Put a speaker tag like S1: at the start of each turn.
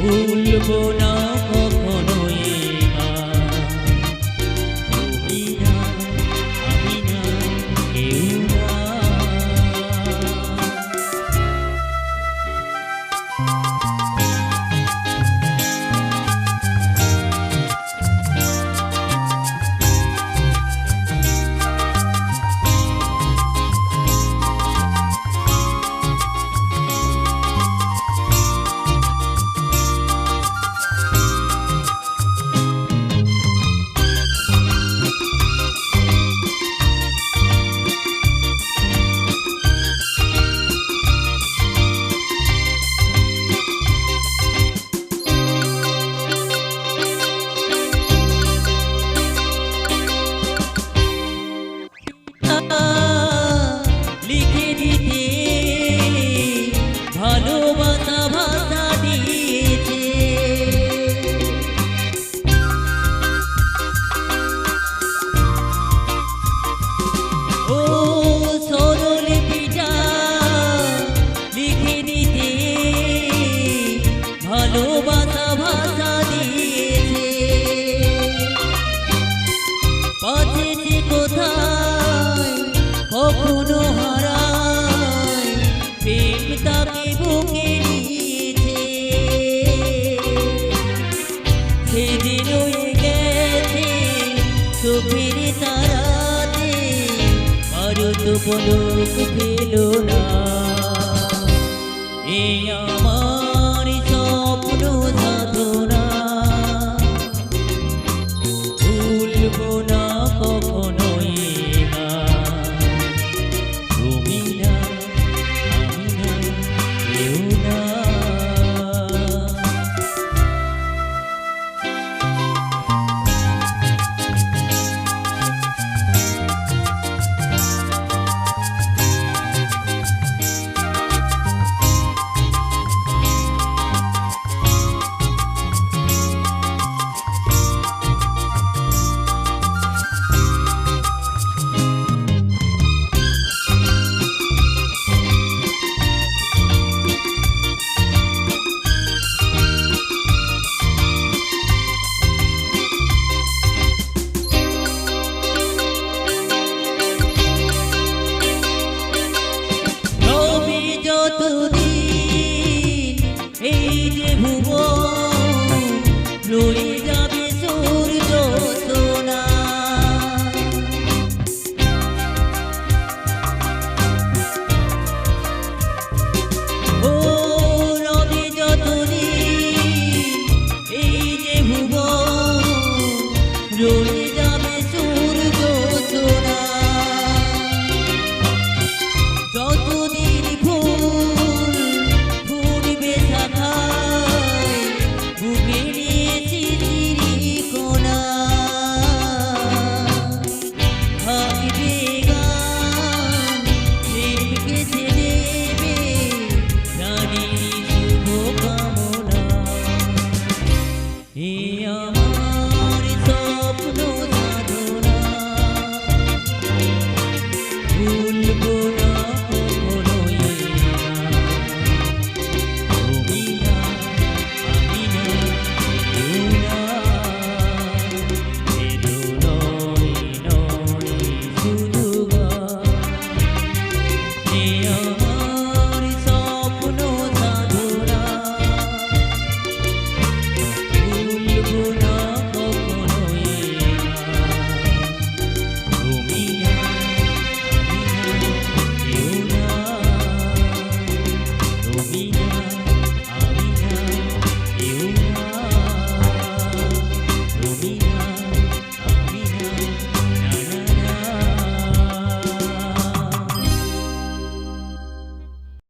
S1: ভুলবো না কখনোই তুমি না আমি না কেউ না। লিখে দিতে ভালোবাসা ভাষা দিয়েছে, ও সরল পিতা লিখে দিতে ভালোবাসা ভাষা দিয়েছে। পাচ্ছে কোথায় কখনো হারায় প্রেম তাকে বুকে নিয়েছে, সেদিন রয়ে গেছে চোখের তারাতে আরো তো পলক ফেলো না। এই আমার স্বপ্ন সাধনা, ভুলবো না কখনোই তুমি না আমি না কেউ না। যতদিন এই যে ভুবন